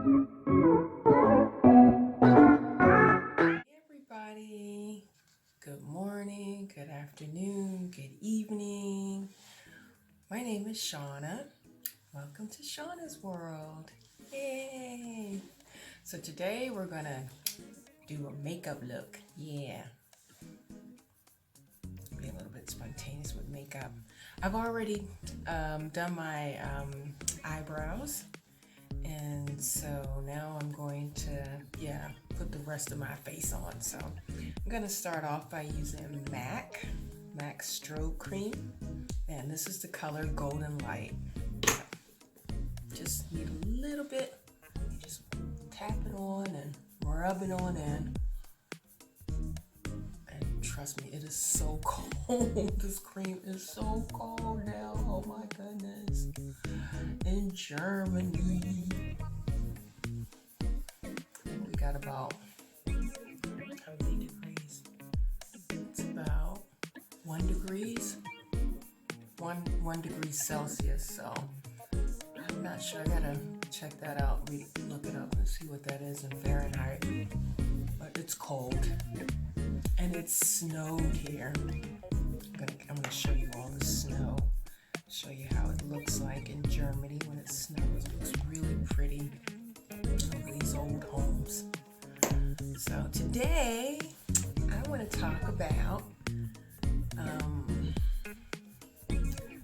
Everybody, good morning, good afternoon, good evening. My name is Shauna. Welcome to Shauna's World. Yay! So today we're gonna do a makeup look. Yeah, be a little bit spontaneous with makeup. I've already done my eyebrows, and so now I'm going to put the rest of my face on. So I'm gonna start off by using MAC Strobe Cream, and this is the color Golden Light. Just need a little bit, just tap it on and rub it on in. And trust me, it is so cold. This cream is so cold now. Oh my goodness. In Germany, we got about how many degrees? It's about 1 degrees, one degree Celsius. So I'm not sure. I gotta check that out. Look it up and see what that is in Fahrenheit. But it's cold, and it snowed here. I'm gonna show you all the snow. Show you how it looks like in Germany when it snows. It looks really pretty over these old homes. So today I want to talk about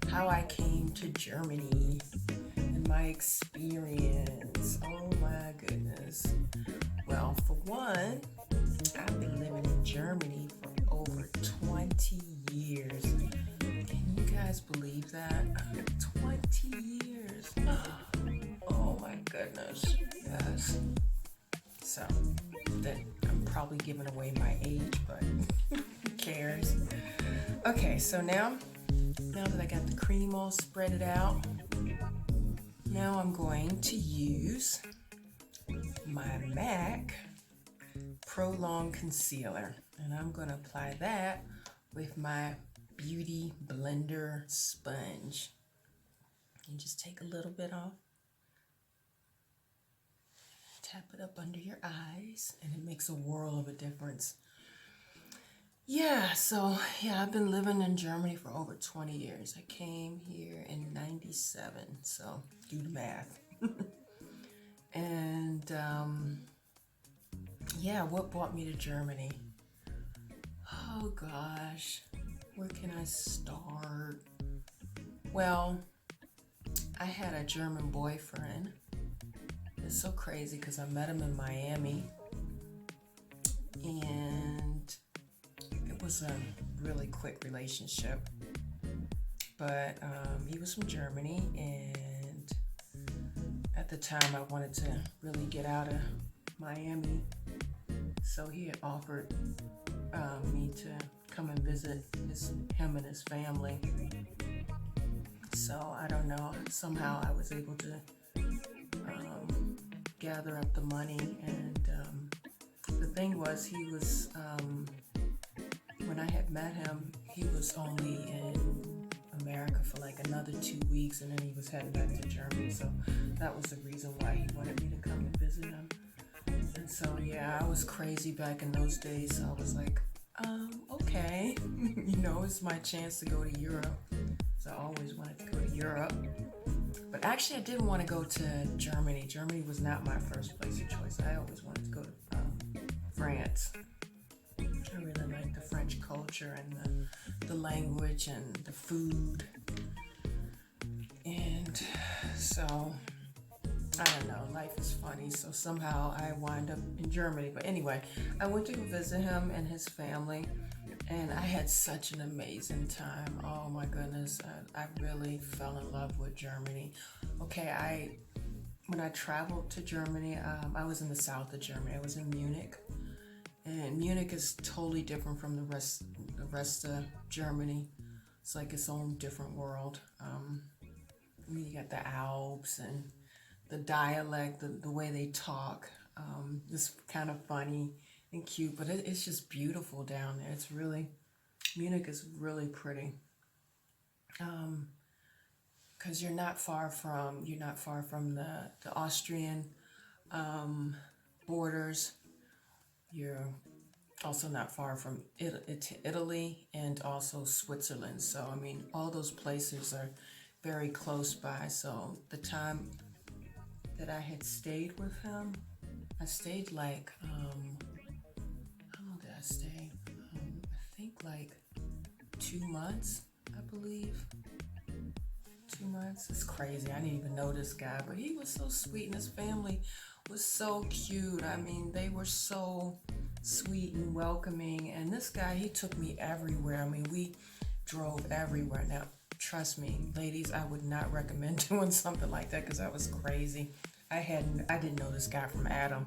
how I came to Germany and my experience. Oh my goodness. Well, for one, I've been living in Germany for over 20 years. Can you guys believe that? 20 years. Oh my goodness. Yes. So, I'm probably giving away my age, but who cares? Okay, so now that I got the cream all spread out, now I'm going to use my MAC Pro Long Concealer, and I'm going to apply that with my Beauty Blender sponge. And just take a little bit off, tap it up under your eyes, and it makes a world of a difference. I've been living in Germany for over 20 years. I came here in 97, so do the math. And what brought me to Germany? Oh gosh, where can I start? Well, I had a German boyfriend. It's so crazy because I met him in Miami, and it was a really quick relationship. But he was from Germany, and at the time I wanted to really get out of Miami, so he had offered me to come and visit him and his family. So I don't know, somehow I was able to gather up the money, and the thing was, he was when I had met him, he was only in America for like another 2 weeks, and then he was heading back to Germany. So that was the reason why he wanted me to come and visit him. And so I was crazy back in those days. So I was like, okay, it's my chance to go to Europe. So I always wanted to go to Europe. But actually, I didn't want to go to Germany. Germany was not my first place of choice. I always wanted to go to France. I really like the French culture and the language and the food. And so, I don't know, life is funny. So somehow I wind up in Germany. But anyway, I went to visit him and his family, and I had such an amazing time. Oh my goodness, I really fell in love with Germany. Okay, when I traveled to Germany, I was in the south of Germany. I was in Munich, and Munich is totally different from the rest of Germany. It's like its own different world. You got the Alps and the dialect, the way they talk. It's kind of funny and cute, but it's just beautiful down there. Munich is really pretty. Because you're not far from the Austrian borders. You're also not far from Italy and also Switzerland. So, I mean, all those places are very close by. So, the time that I had stayed with him, I stayed like, how long did I stay? I think like 2 months, I believe. 2 months. It's crazy. I didn't even know this guy, but he was so sweet and his family was so cute. I mean, they were so sweet and welcoming. And this guy, he took me everywhere. I mean, we drove everywhere. Now, trust me, ladies, I would not recommend doing something like that because that was crazy. I didn't know this guy from Adam.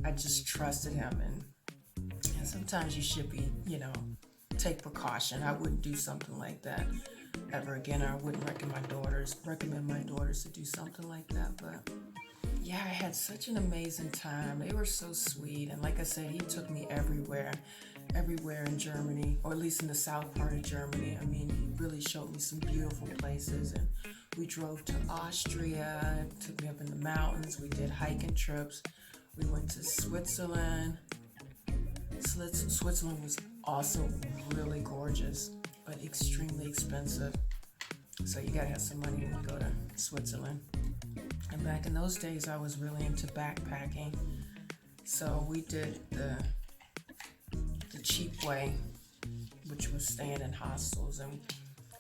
I just trusted him, and sometimes you should be, take precaution. I wouldn't do something like that ever again. I wouldn't recommend my daughters to do something like that. But yeah, I had such an amazing time. They were so sweet, and like I said, he took me everywhere in Germany, or at least in the south part of Germany. I mean, he really showed me some beautiful places, and we drove to Austria, took me up in the mountains. We did hiking trips. We went to Switzerland. Switzerland was also really gorgeous, but extremely expensive. So you gotta have some money when you go to Switzerland. And back in those days, I was really into backpacking. So we did the cheap way, which was staying in hostels. And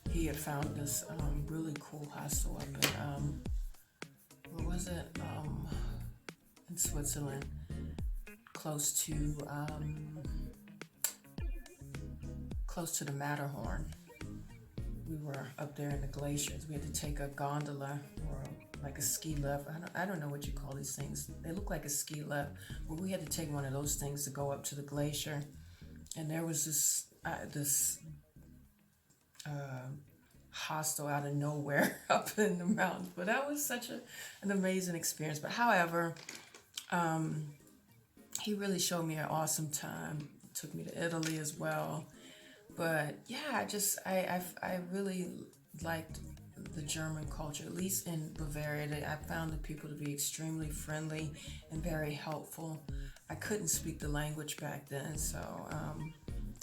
he had found this really cool hostel up in, where was it? In Switzerland, close to the Matterhorn. We were up there in the glaciers. We had to take a gondola or like a ski lift. I don't know what you call these things. They look like a ski lift, but we had to take one of those things to go up to the glacier. And there was this hostel out of nowhere up in the mountains. But that was such an amazing experience. But however, he really showed me an awesome time. Took me to Italy as well. But yeah, I really liked the German culture, at least in Bavaria. I found the people to be extremely friendly and very helpful. I couldn't speak the language back then, so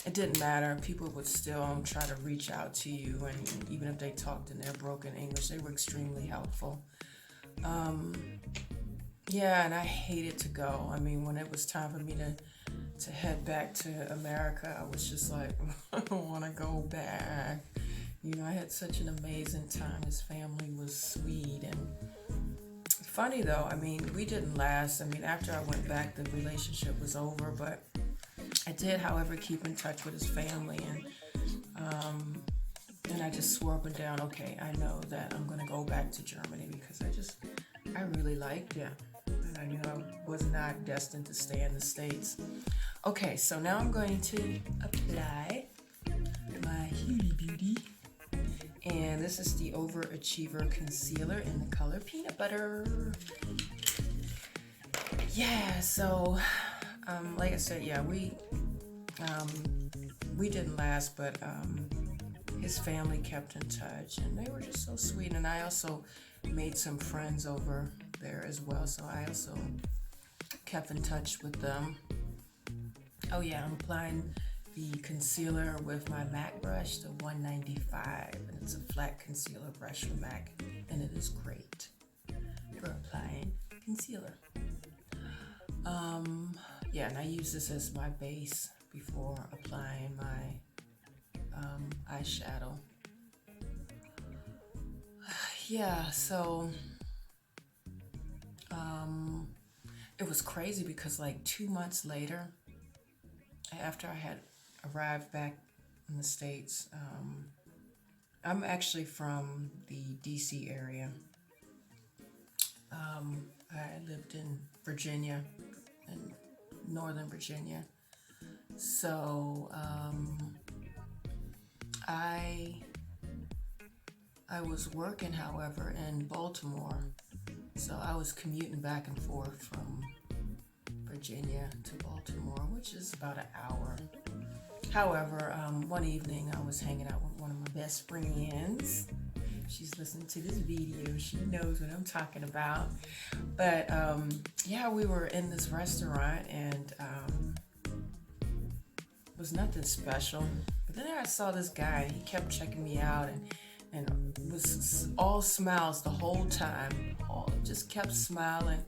it didn't matter. People would still try to reach out to you, and even if they talked in their broken English, they were extremely helpful. Yeah, and I hated to go. I mean, when it was time for me to head back to America, I was just like, I don't want to go back. I had such an amazing time. His family was sweet and funny though. I mean, we didn't last. I mean, after I went back, the relationship was over, but I did, however, keep in touch with his family, and I just swore up and down, okay, I know that I'm going to go back to Germany because I really liked it. And I knew I was not destined to stay in the States. Okay, so now I'm going to apply my Huey Beauty. And this is the Overachiever Concealer in the color Peanut Butter. Yeah, so, like I said, yeah, we didn't last, but his family kept in touch, and they were just so sweet. And I also made some friends over there as well, so I also kept in touch with them. Oh yeah, I'm applying the concealer with my MAC brush, the 195, and it's a flat concealer brush from MAC, and it is great for applying concealer. Yeah, and I use this as my base before applying my eyeshadow. Yeah, so it was crazy because like 2 months later, after I had arrived back in the States, I'm actually from the DC area. I lived in Virginia, in Northern Virginia. So I was working, however, in Baltimore. So I was commuting back and forth from Virginia to Baltimore, which is about an hour. However, one evening I was hanging out with one of my best friends, she's listening to this video, she knows what I'm talking about. But yeah, we were in this restaurant and it was nothing special. But then I saw this guy, he kept checking me out and was all smiles the whole time. Just kept smiling.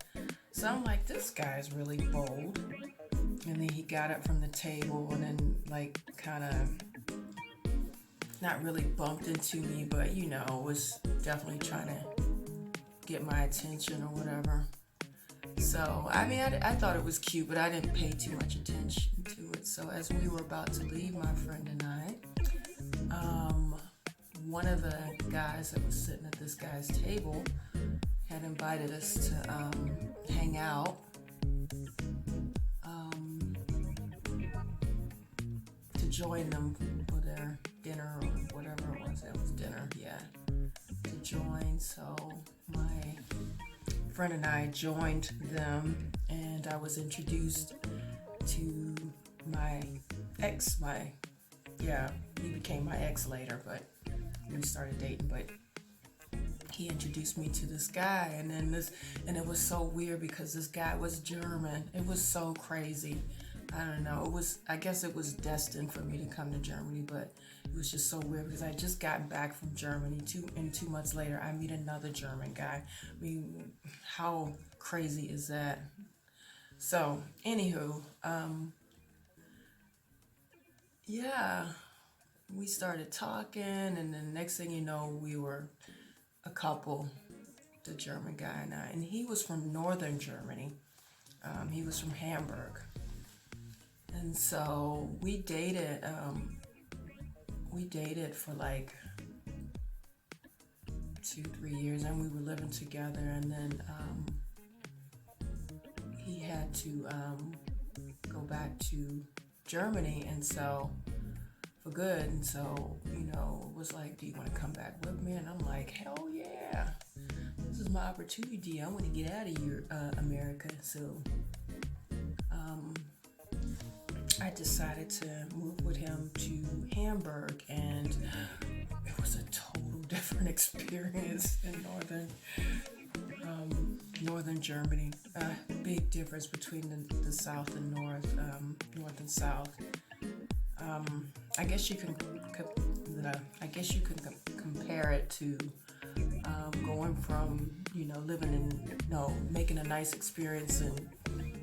So I'm like, this guy's really bold. And then he got up from the table and then like kind of not really bumped into me, but was definitely trying to get my attention or whatever. So I mean, I thought it was cute, but I didn't pay too much attention to it. So as we were about to leave, my friend and I, one of the guys that was sitting at this guy's table had invited us to hang out. To join them for their dinner or whatever it was. It was dinner, yeah. To join. So my friend and I joined them, and I was introduced to my ex. He became my ex later, but we started dating. But he introduced me to this guy, and it was so weird because this guy was German. It was so crazy. I don't know. I guess it was destined for me to come to Germany, but it was just so weird because I just gotten back from Germany. 2 months later, I meet another German guy. I mean, how crazy is that? So, anywho, yeah, we started talking, and then next thing you know, we were a couple, the German guy and I, and he was from northern Germany. He was from Hamburg. And so we dated for like 2-3 years, and we were living together, and then he had to go back to Germany, and so for good, and so it was like, do you want to come back with me? And I'm like, hell yeah, this is my opportunity. I want to get out of your America. So I decided to move with him to Hamburg, and it was a total different experience in northern Germany. Big difference between the south and north, north and south. I guess you can compare it to going from living in making a nice experience in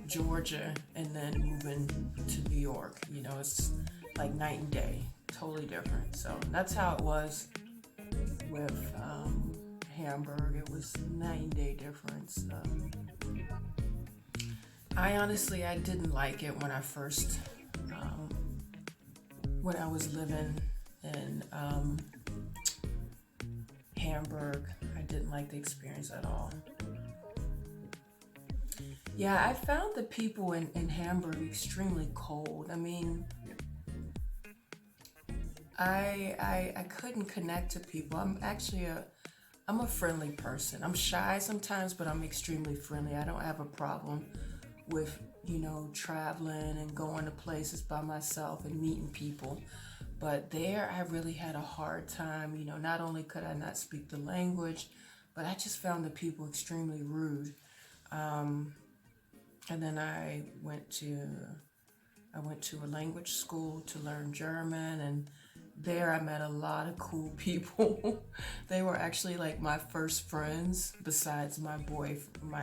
Georgia and then moving to New York. It's like night and day, totally different. So that's how it was with Hamburg. It was night and day difference. I didn't like it when I was living in Hamburg. I didn't like the experience at all. Yeah, I found the people in Hamburg extremely cold. I mean, I couldn't connect to people. I'm a friendly person. I'm shy sometimes, but I'm extremely friendly. I don't have a problem with, traveling and going to places by myself and meeting people. But there, I really had a hard time. Not only could I not speak the language, but I just found the people extremely rude. And then I went to a language school to learn German, and there I met a lot of cool people. They were actually like my first friends, besides my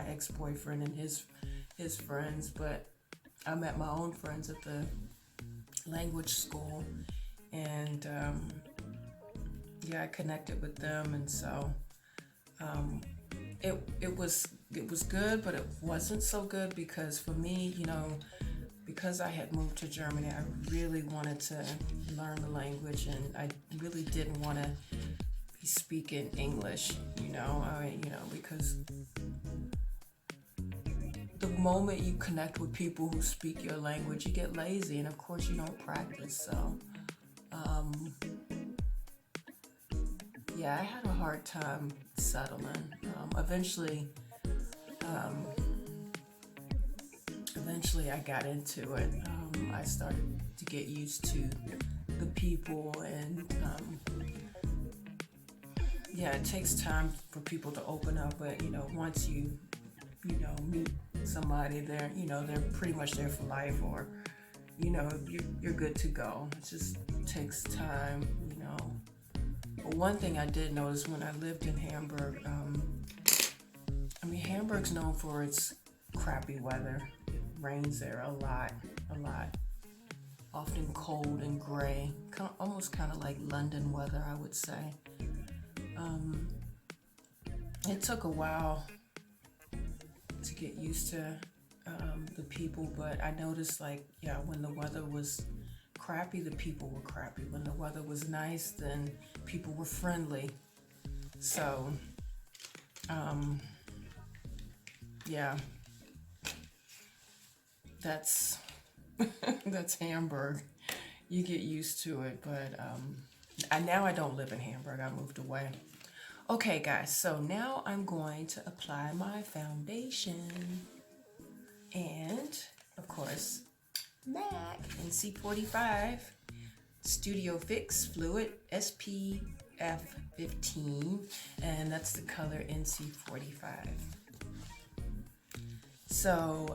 ex-boyfriend and his friends. But I met my own friends at the language school, and I connected with them, and so it was good, but it wasn't so good because for me, because I had moved to Germany, I really wanted to learn the language, and I really didn't want to be speaking English, because the moment you connect with people who speak your language, you get lazy, and of course you don't practice. So, I had a hard time settling. Eventually I got into it. I started to get used to the people, and yeah, it takes time for people to open up, but once meet somebody, they're pretty much there for life, or you're good to go. It just takes time. But one thing I did notice when I lived in Hamburg, I mean, Hamburg's known for its crappy weather. It rains there a lot, a lot. Often cold and gray, almost kind of like London weather, I would say. Um, it took a while to get used to the people, but I noticed, like, yeah, when the weather was crappy, the people were crappy. When the weather was nice, then people were friendly. So, yeah, that's that's Hamburg. You get used to it, but now I don't live in Hamburg. I moved away. Okay, guys, so now I'm going to apply my foundation. And, of course, MAC NC45 Studio Fix Fluid SPF 15. And that's the color NC45. So,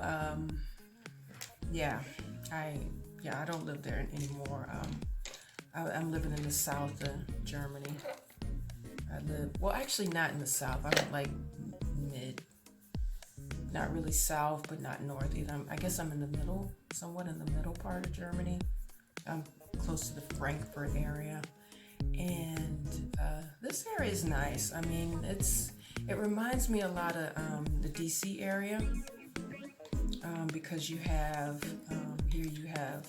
yeah, I don't live there anymore. I'm living in the south of Germany. Well, actually not in the south. I'm like mid, not really south, but not north either. I guess I'm in the middle, somewhat in the middle part of Germany. I'm close to the Frankfurt area, and this area is nice. I mean, it reminds me a lot of the DC area, because you have here you have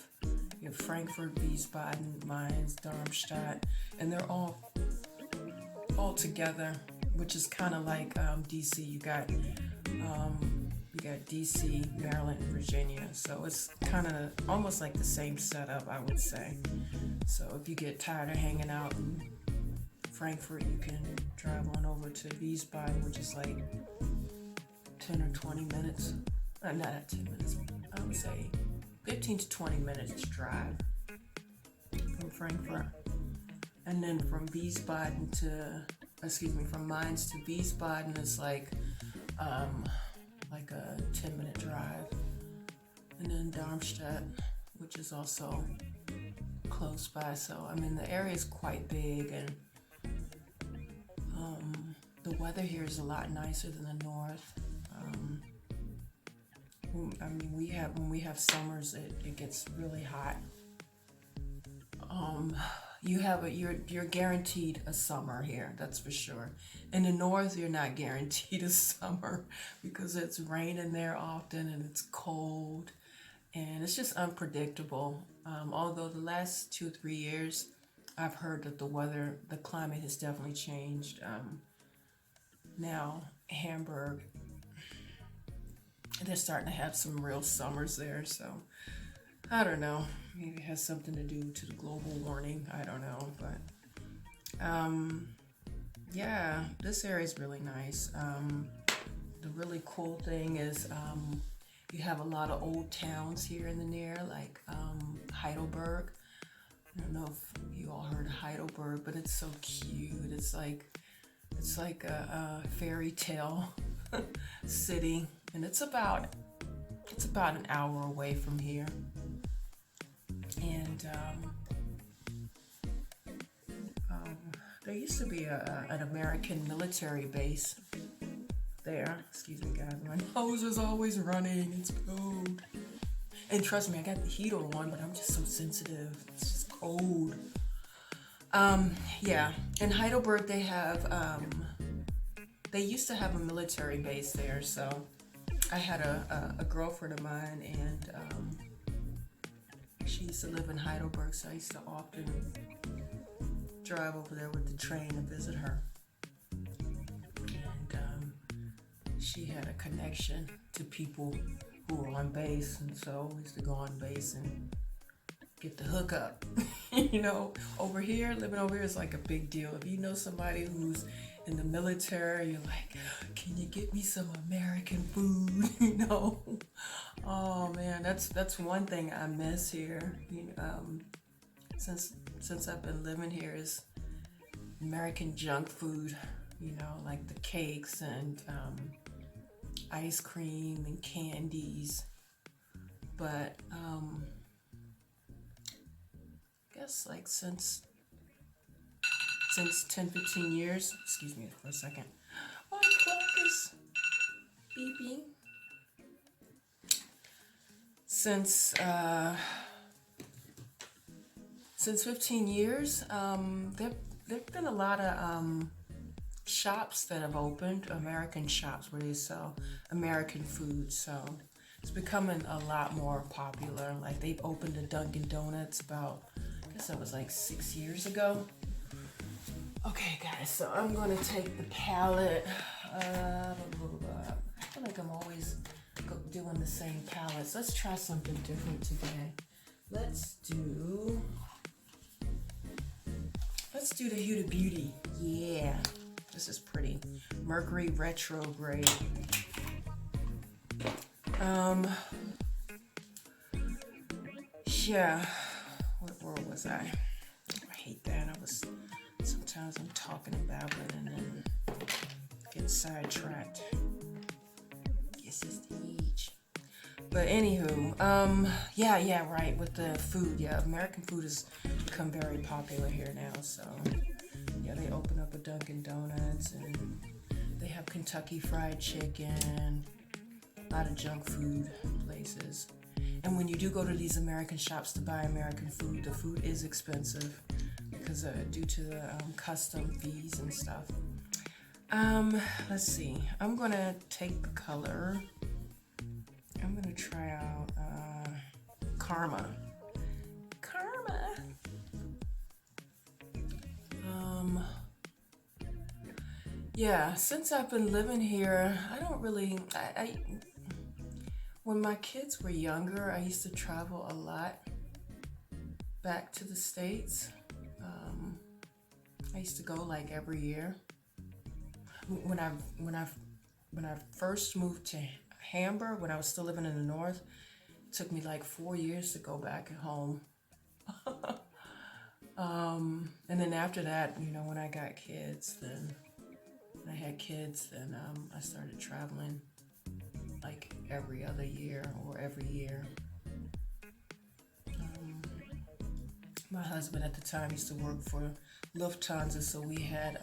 Frankfurt, Wiesbaden, Mainz, Darmstadt, and they're all together, which is kind of like DC. You got DC, Maryland, and Virginia. So it's kind of almost like the same setup, I would say. So if you get tired of hanging out in Frankfurt, you can drive on over to Wiesbaden, which is like 10 or 20 minutes. Not 10 minutes. I would say 15 to 20 minutes drive from Frankfurt. And then from from Mainz to Wiesbaden is like a 10-minute drive. And then Darmstadt, which is also close by. So, I mean, the area is quite big, and the weather here is a lot nicer than the north. I mean, when we have summers, it gets really hot. You're guaranteed a summer here, that's for sure. In the north, you're not guaranteed a summer because it's raining there often and it's cold and it's just unpredictable. Although the last 2 or 3 years, I've heard that the climate has definitely changed. Now, Hamburg, they're starting to have some real summers there, so I don't know. Maybe it has something to do to the global warming. I don't know, but yeah, this area is really nice. The really cool thing is you have a lot of old towns here in the near, like Heidelberg. I don't know if you all heard of Heidelberg, but it's so cute. It's like a fairy tale city, and it's about an hour away from here. And there used to be an American military base there. Excuse me, guys. My nose is always running. It's cold. And trust me, I got the heater on, but I'm just so sensitive. It's just cold. Yeah. In Heidelberg, they used to have a military base there. So I had a girlfriend of mine, and she used to live in Heidelberg, so I used to often drive over there with the train to visit her. And she had a connection to people who were on base, and so we used to go on base and get the hookup. Living over here is like a big deal. If you know somebody who's in the military, you're like, can you get me some American food? Oh man, that's one thing I miss here. Since I've been living here, is American junk food, you know, like the cakes and ice cream and candies. But I guess like since 10-15 years, excuse me for a second. My clock is beeping. Since 15 years, there've been a lot of shops that have opened, American shops where they sell American food. So it's becoming a lot more popular. Like they've opened a Dunkin' Donuts about, I guess that was like 6 years ago. Okay, guys, so I'm gonna take the palette. I feel like I'm always doing the same palettes. Let's try something different today. Let's do the Huda Beauty. Yeah, this is pretty. Mercury retrograde. Yeah. Where was I? I hate that. Sometimes I'm talking about it and then get sidetracked. Guess it's the age. But anywho, yeah, right, with the food, yeah, American food has become very popular here now, so, yeah, they open up a Dunkin' Donuts, and they have Kentucky Fried Chicken, a lot of junk food places, and when you do go to these American shops to buy American food, the food is expensive, because due to the custom fees and stuff. Let's see, I'm gonna take the color. I'm gonna try out Karma. Yeah, since I've been living here, I don't really. When my kids were younger, I used to travel a lot back to the States. I used to go like every year. When I first moved to Hamburg, when I was still living in the north, it took me like 4 years to go back home. And then after that, you know, when I had kids, then I started traveling like every other year or every year. My husband at the time used to work for Lufthansa, so we had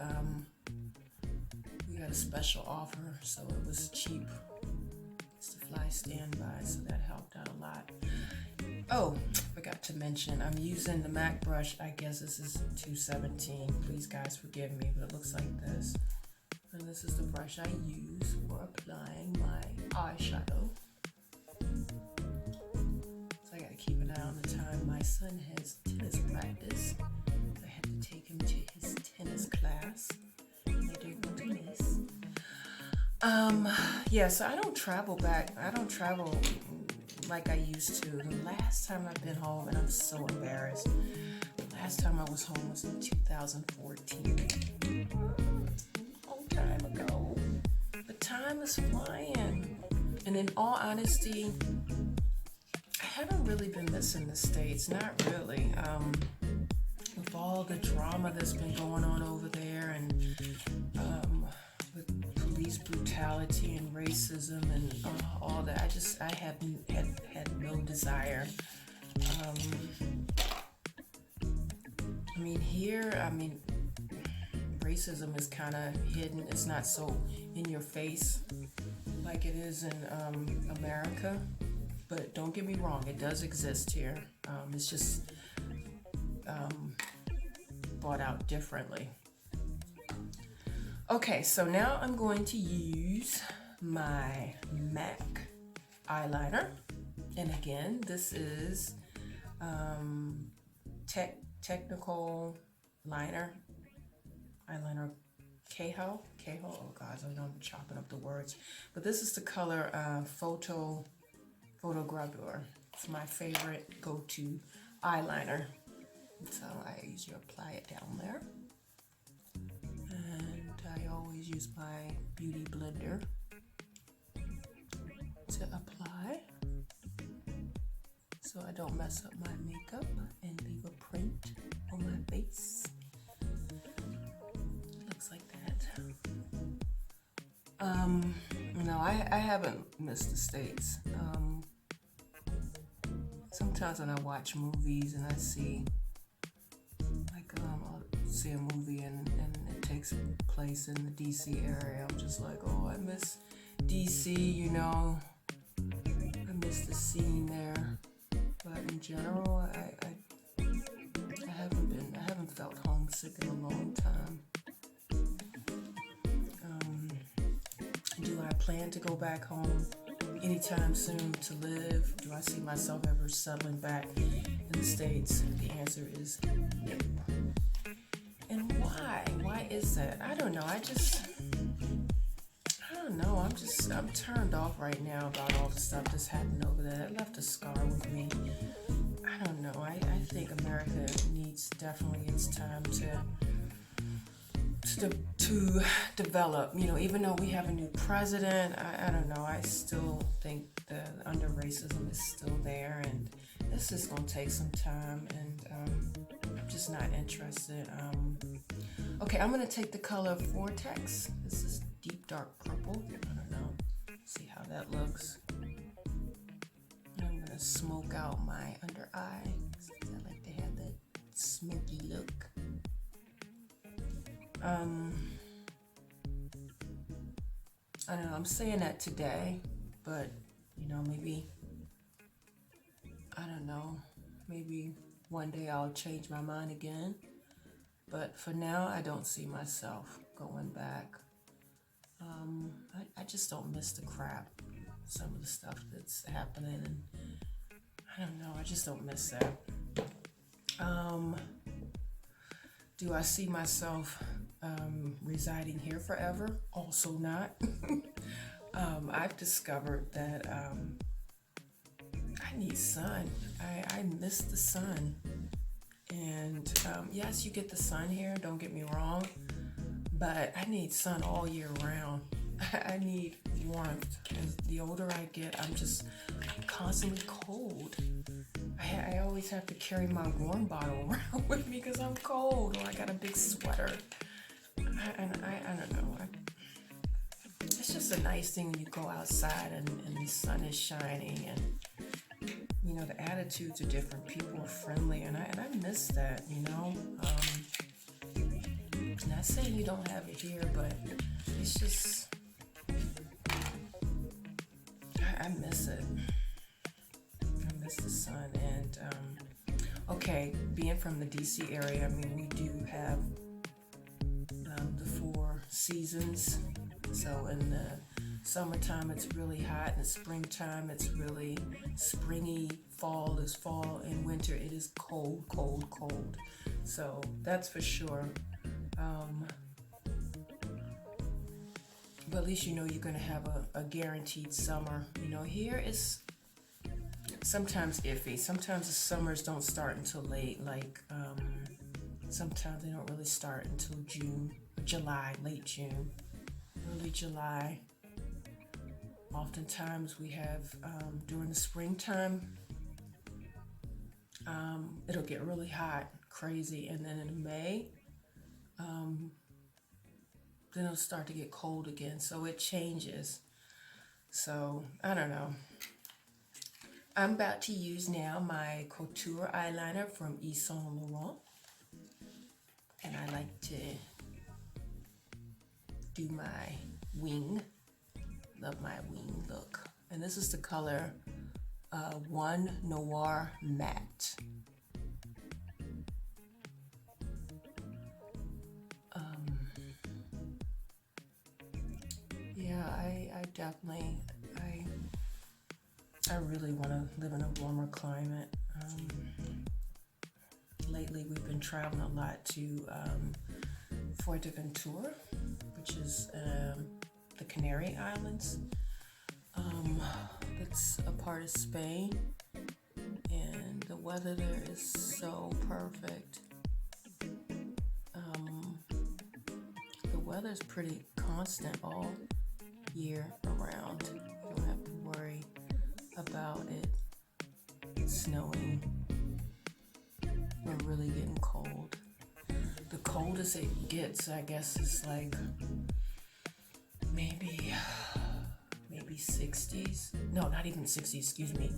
a special offer, so it was cheap to fly standby, so that helped out a lot. Oh, forgot to mention, I'm using the MAC brush. I guess this is 217. Please, guys, forgive me, but it looks like this. And this is the brush I use for applying my eyeshadow. So I gotta keep an eye on the time. My son has tennis practice. I had to take him to his tennis class. I didn't want to miss. Yeah, so I don't travel like I used to. The last time I've been home, and I'm so embarrassed, the last time I was home was in 2014. A long time ago. The time is flying. And in all honesty, I haven't really been missing the States. Not really. With all the drama that's been going on over there, and with police brutality and racism and all that, I haven't had no desire. Racism is kind of hidden. It's not so in your face like it is in America. But don't get me wrong, it does exist here. It's just brought out differently. Okay, so now I'm going to use my MAC eyeliner. And again, this is Technical eyeliner Keho. Oh gosh, I know I'm chopping up the words. But this is the color Photo Gravure. It's my favorite go-to eyeliner. So I usually apply it down there. And I always use my beauty blender to apply, so I don't mess up my makeup and leave a print on my face. Um, no, I haven't missed the States. Sometimes when I watch movies and I see, like, I'll see a movie and it takes place in the DC area, I'm just like, oh, I miss DC, you know. I miss the scene there. But in general, I haven't felt homesick in a long time. Um, do I plan to go back home anytime soon to live? Do I see myself ever settling back in the States? The answer is no. And why? Why is that? I don't know. I don't know. I'm turned off right now about all the stuff that's happened over there. It left a scar with me. I don't know. I think America needs definitely its time to develop. You know, even though we have a new president, I don't know. I still think the under racism is still there, and this is gonna take some time. And I'm just not interested. Okay, I'm gonna take the color Vortex. This is deep dark purple. I don't know. See how that looks. I'm gonna smoke out my under eye. I like to have that smoky look. I don't know, I'm saying that today, but you know, maybe, I don't know, maybe one day I'll change my mind again. But for now, I don't see myself going back. I just don't miss the crap, some of the stuff that's happening, and I don't know, I just don't miss that. Do I see myself residing here forever? Also not. I've discovered that I need sun. I miss the sun. And yes, you get the sun here, don't get me wrong, but I need sun all year round. I need warmth. As the older I get, I'm just constantly cold. I always have to carry my warm bottle around with me because I'm cold, or I got a big sweater. I don't know. It's just a nice thing when you go outside and the sun is shining, and you know the attitudes are different. People are friendly, and I miss that. You know, not saying you don't have it here, but it's just I miss it. I miss the sun, and okay, being from the DC area, I mean we do have the 4 seasons. So in the summertime it's really hot, in the springtime it's really springy, fall is fall, and winter it is cold, cold, cold. So that's for sure. But at least you know you're gonna have a guaranteed summer. You know, here is sometimes iffy. Sometimes the summers don't start until late, like sometimes they don't really start until June, July, late June, early July. Oftentimes we have during the springtime, it'll get really hot, crazy, and then in May, then it'll start to get cold again. So it changes. So I don't know. I'm about to use now my Couture eyeliner from Yves Saint Laurent, and I like to do my wing. Love my wing look. And this is the color 1 Noir Matte. Yeah, I definitely, I really want to live in a warmer climate. Lately, we've been traveling a lot to Fuerteventura, which is the Canary Islands. It's a part of Spain, and the weather there is so perfect. The weather's pretty constant all year around. You don't have to worry about it snowing or really getting cold. The coldest it gets, I guess, is like maybe maybe 60s. No, not even 60s, excuse me.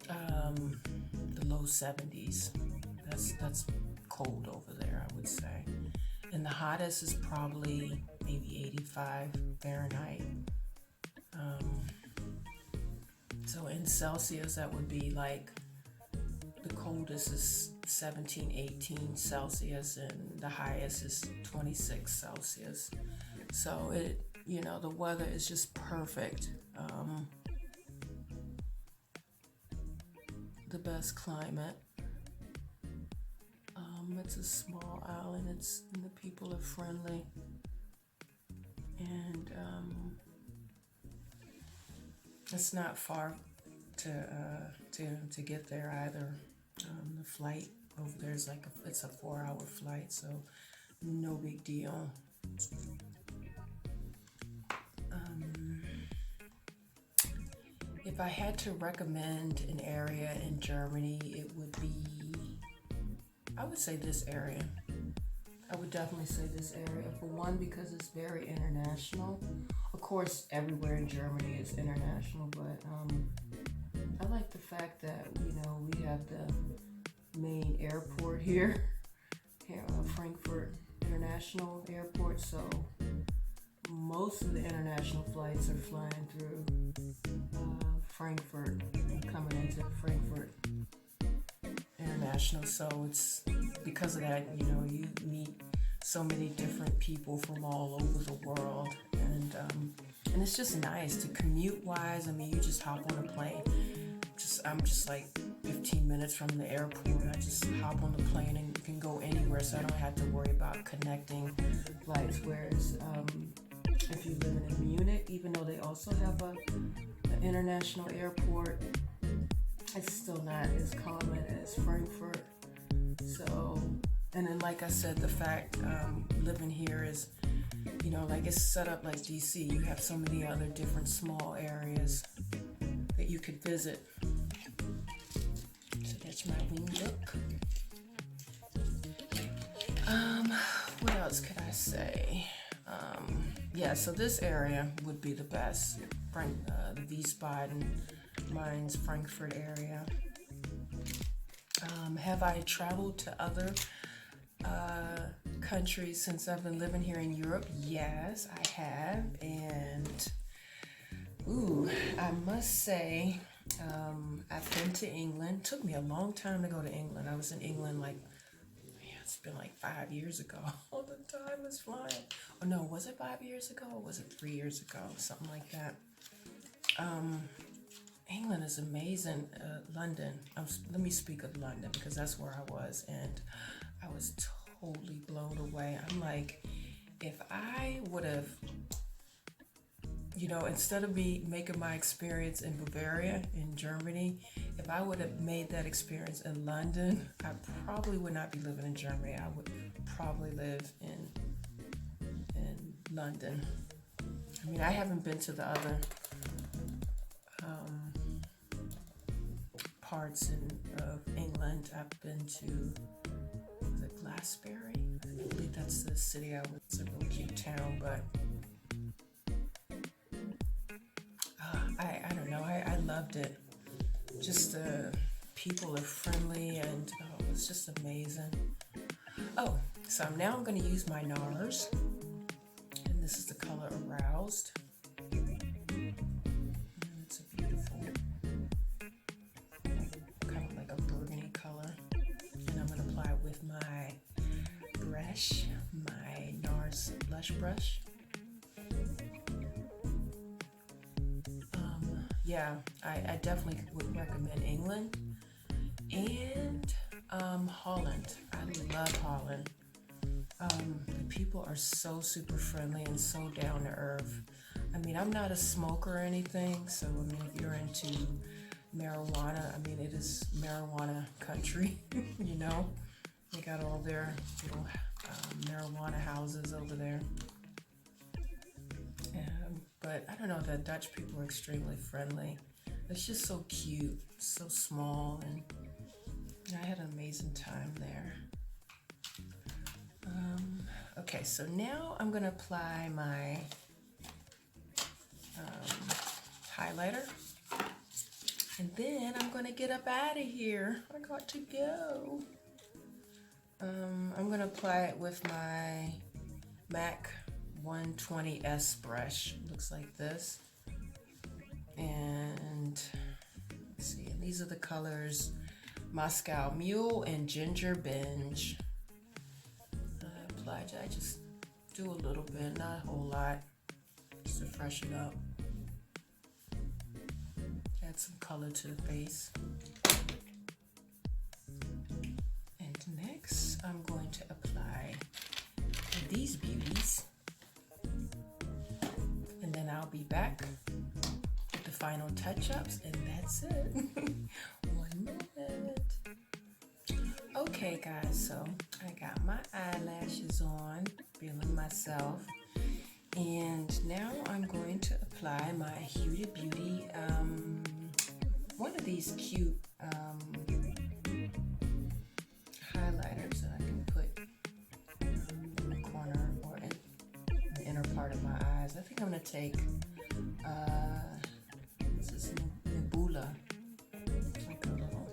The low 70s. That's cold over there, I would say. And the hottest is probably maybe 85 Fahrenheit. So in Celsius, that would be like the coldest is 17, 18 Celsius, and the highest is 26 Celsius. So the weather is just perfect. The best climate. It's a small island. And the people are friendly, and it's not far to get there either. The flight over there is it's a 4-hour flight, so no big deal. If I had to recommend an area in Germany, it would be, I would say this area. I would definitely say this area. For one, because it's very international. Of course, everywhere in Germany is international, but I like the fact that, we have the main airport here, Frankfurt International Airport, so most of the international flights are flying through Frankfurt and coming into Frankfurt International. So it's because of that, you meet so many different people from all over the world, and it's just nice to commute wise. I mean, you just hop on a plane. I'm just like 15 minutes from the airport. I just hop on the plane and you can go anywhere, so I don't have to worry about connecting flights. Whereas if you live in Munich, even though they also have an international airport, it's still not as common as Frankfurt. So, and then like I said, the fact living here is, it's set up like DC. You have so many other different small areas that you could visit. So that's my wing look. What else could I say? So this area would be the best. The Wiesbaden, Mainz, Frankfurt area. Have I traveled to other countries since I've been living here in Europe? Yes, I have. And I must say, I've been to England. It took me a long time to go to England. I was in England it's been like 5 years ago. Oh, the time is flying. Oh no, was it 5 years ago or was it 3 years ago? Something like that. England is amazing. London. Let me speak of London because that's where I was, and I was totally blown away. I'm like, if I would have, instead of me making my experience in Bavaria, in Germany, if I would have made that experience in London, I probably would not be living in Germany. I would probably live in London. I mean, I haven't been to the other parts of England. I've been to Glastonbury. I believe that's the city I was. It's a really cute town, but I don't know. I loved it. Just the people are friendly, and it's just amazing. Oh, so now I'm going to use my NARS, and this is the color Aroused. It's a beautiful, kind of like a burgundy color, and I'm going to apply it with my brush, my NARS blush brush. I definitely would recommend England and Holland. I love Holland. The people are so super friendly and so down to earth. I mean, I'm not a smoker or anything, so I mean, if you're into marijuana, I mean, it is marijuana country, They got all their little marijuana houses over there. But I don't know, the Dutch people are extremely friendly. It's just so cute, so small, and I had an amazing time there. Okay, so now I'm going to apply my highlighter. And then I'm going to get up out of here. I got to go. I'm going to apply it with my MAC 120S brush. Looks like this. And let's see, and these are the colors Moscow Mule and Ginger Binge. I just do a little bit, not a whole lot, just to freshen up. Add some color to the face. And next, I'm going to apply these beauties. And then I'll be back with the final touch-ups, and that's it. 1 minute. Okay, guys, so I got my eyelashes on, feeling myself. And now I'm going to apply my Huda Beauty, one of these cute highlighters that I can put in the corner or in the inner part of my eyes. I think I'm going to take, this is Nebula, like a little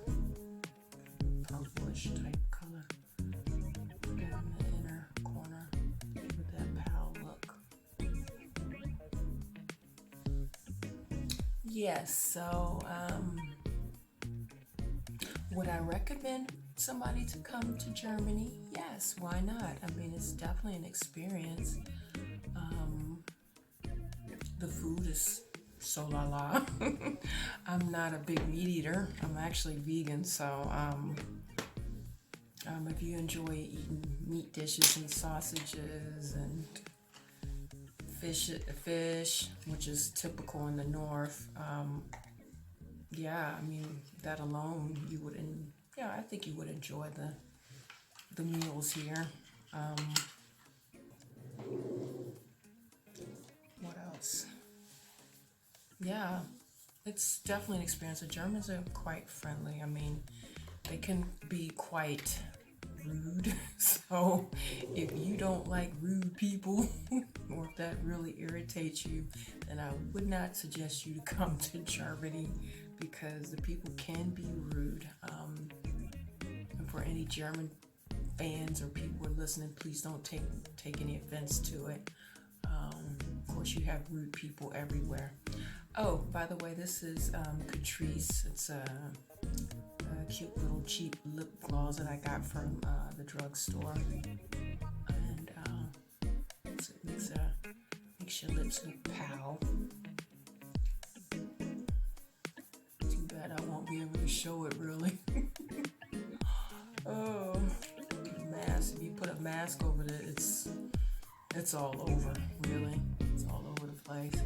purplish type color. Put it in the inner corner, give it that pale look. Yes, so would I recommend somebody to come to Germany? Yes, why not? I mean, it's definitely an experience. The food is so la la. I'm not a big meat eater. I'm actually vegan, so if you enjoy eating meat dishes and sausages and fish, which is typical in the north, yeah, I mean, that alone, you would, I think you would enjoy the meals here. What else? Yeah, it's definitely an experience. The Germans are quite friendly. I mean, they can be quite rude. So if you don't like rude people, or if that really irritates you, then I would not suggest you to come to Germany, because the people can be rude. And for any German fans or people who are listening, please don't take any offense to it. Of course, you have rude people everywhere. Oh, by the way, this is Catrice. It's a cute little cheap lip gloss that I got from the drugstore, and it makes your lips look pale. Too bad I won't be able to show it really. Oh, mask. If you put a mask over it, it's all over. Really, it's all over the place.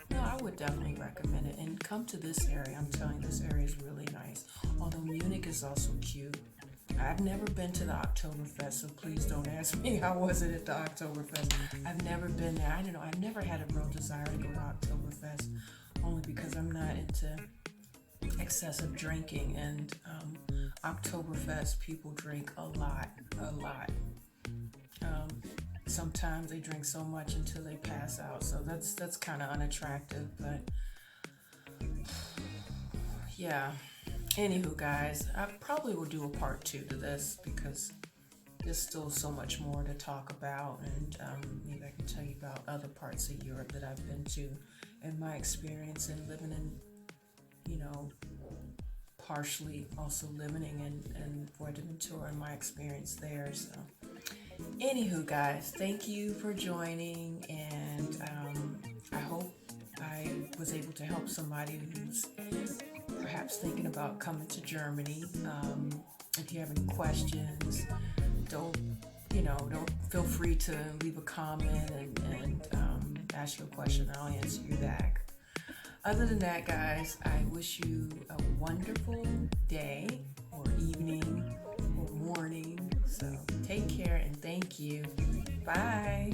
No, I would definitely recommend it, and come to this area. I'm telling you, this area is really nice. Although Munich is also cute. I've never been to the Oktoberfest, so please don't ask me how was it at the Oktoberfest. I've never been there. I don't know. I've never had a real desire to go to Oktoberfest, only because I'm not into excessive drinking, and Oktoberfest people drink a lot. Sometimes they drink so much until they pass out, so that's kind of unattractive. But yeah, anywho, guys, I probably will do a part 2 to this, because there's still so much more to talk about, and maybe I can tell you about other parts of Europe that I've been to, and my experience in living in, partially also living in Fuerteventura, and my experience there. So anywho, guys, thank you for joining, and I hope I was able to help somebody who's perhaps thinking about coming to Germany. If you have any questions, don't feel free to leave a comment and ask your question. I'll answer you back. Other than that, guys, I wish you a wonderful day or evening or morning. So take care and thank you. Bye.